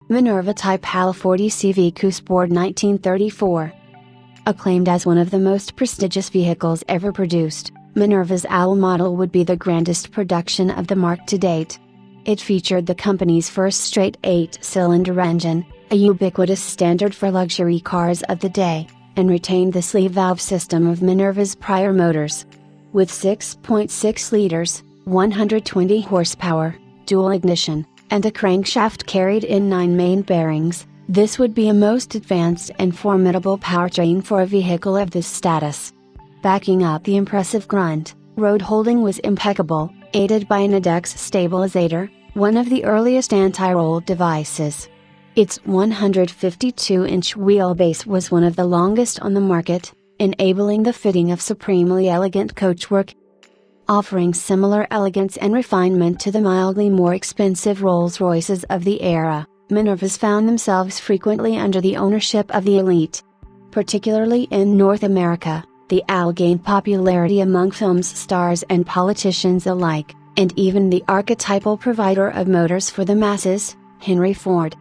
Minerva Type HAL 40 CV Coupe Sport 1934. Acclaimed as one of the most prestigious vehicles ever produced, Minerva's HAL model would be the grandest production of the marque to date. It featured the company's first straight 8-cylinder engine, a ubiquitous standard for luxury cars of the day, and retained the sleeve valve system of Minerva's prior motors. With 6.6 liters, 120 horsepower, dual ignition, and a crankshaft carried in 9 main bearings, this would be a most advanced and formidable powertrain for a vehicle of this status. Backing up the impressive grunt, road holding was impeccable, aided by an ADEX stabilizer, one of the earliest anti-roll devices. Its 152-inch wheelbase was one of the longest on the market, enabling the fitting of supremely elegant coachwork. Offering similar elegance and refinement to the mildly more expensive Rolls-Royces of the era, Minervas found themselves frequently under the ownership of the elite. Particularly in North America, the HAL gained popularity among film stars and politicians alike, and even the archetypal provider of motors for the masses, Henry Ford.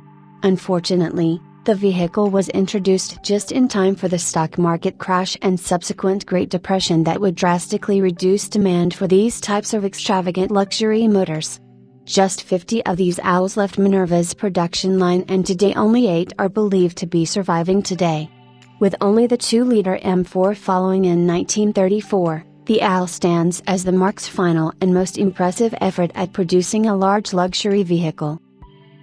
Unfortunately, the vehicle was introduced just in time for the stock market crash and subsequent Great Depression that would drastically reduce demand for these types of extravagant luxury motors. Just 50 of these HALs left Minerva's production line, and today only 8 are believed to be surviving today. With only the 2-liter M4 following in 1934, the HAL stands as the marque's final and most impressive effort at producing a large luxury vehicle.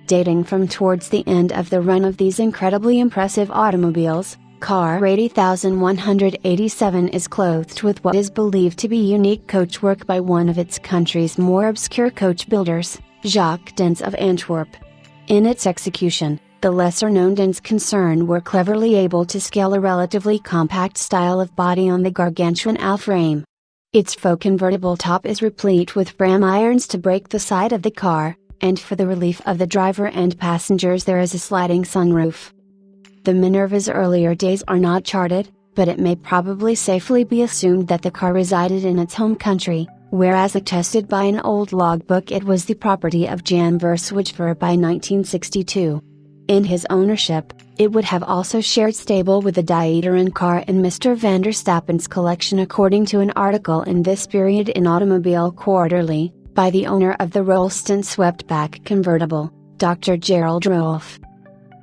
Dating from towards the end of the run of these incredibly impressive automobiles, car 80187 is clothed with what is believed to be unique coachwork by one of its country's more obscure coach builders, Jacques Dens of Antwerp. In its execution, the lesser-known Dens concern were cleverly able to scale a relatively compact style of body on the gargantuan HAL frame. Its faux convertible top is replete with bram irons to break the side of the car, and for the relief of the driver and passengers there is a sliding sunroof. The Minerva's earlier days are not charted, but it may probably safely be assumed that the car resided in its home country, whereas attested by an old logbook it was the property of Jan Verswijver by 1962. In his ownership, it would have also shared stable with the Dieteren car in Mr. van der Stappen's collection, according to an article in this period in Automobile Quarterly, by the owner of the Rolston swept-back convertible, Dr. Gerald Rolf.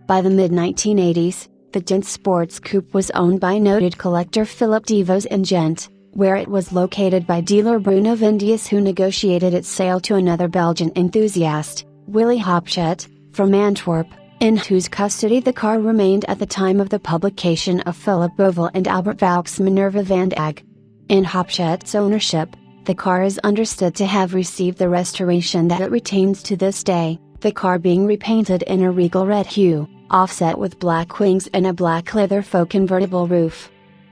By the mid-1980s, the Dens Sports Coupe was owned by noted collector Philip de Vos in Ghent, where it was located by dealer Bruno Vindius, who negotiated its sale to another Belgian enthusiast, Willy Hopchet, from Antwerp, in whose custody the car remained at the time of the publication of Philip Bovel and Albert Valk's Minerva van Ag. In Hopchet's ownership, the car is understood to have received the restoration that it retains to this day, the car being repainted in a regal red hue, offset with black wings and a black leather faux convertible roof.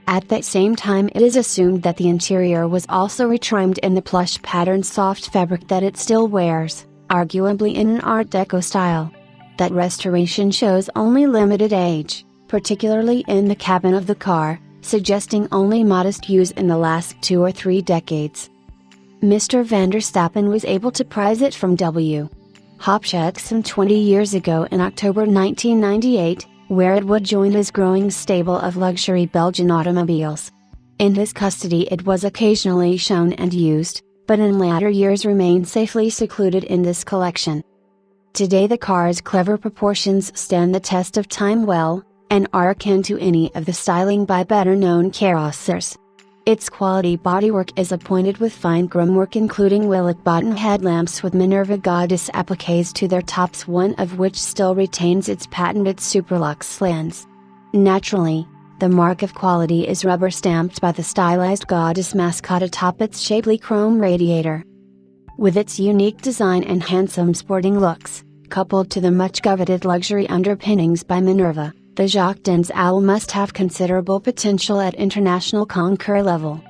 At that same time it is assumed that the interior was also retrimmed in the plush patterned soft fabric that it still wears, arguably in an Art Deco style. That restoration shows only limited age, particularly in the cabin of the car, suggesting only modest use in the last 2 or 3 decades. Mr. van der Stappen was able to prize it from W. Hopchet some 20 years ago in October 1998, where it would join his growing stable of luxury Belgian automobiles. In his custody it was occasionally shown and used, but in latter years remained safely secluded in this collection. Today the car's clever proportions stand the test of time well, and are akin to any of the styling by better-known carrossers. Its quality bodywork is appointed with fine chrome-work, including willow bottom headlamps with Minerva goddess appliques to their tops, one of which still retains its patented Superlux lens. Naturally, the mark of quality is rubber-stamped by the stylized goddess mascot atop its shapely chrome radiator. With its unique design and handsome sporting looks, coupled to the much-coveted luxury underpinnings by Minerva, the Jacques Dens HAL must have considerable potential at international concours level.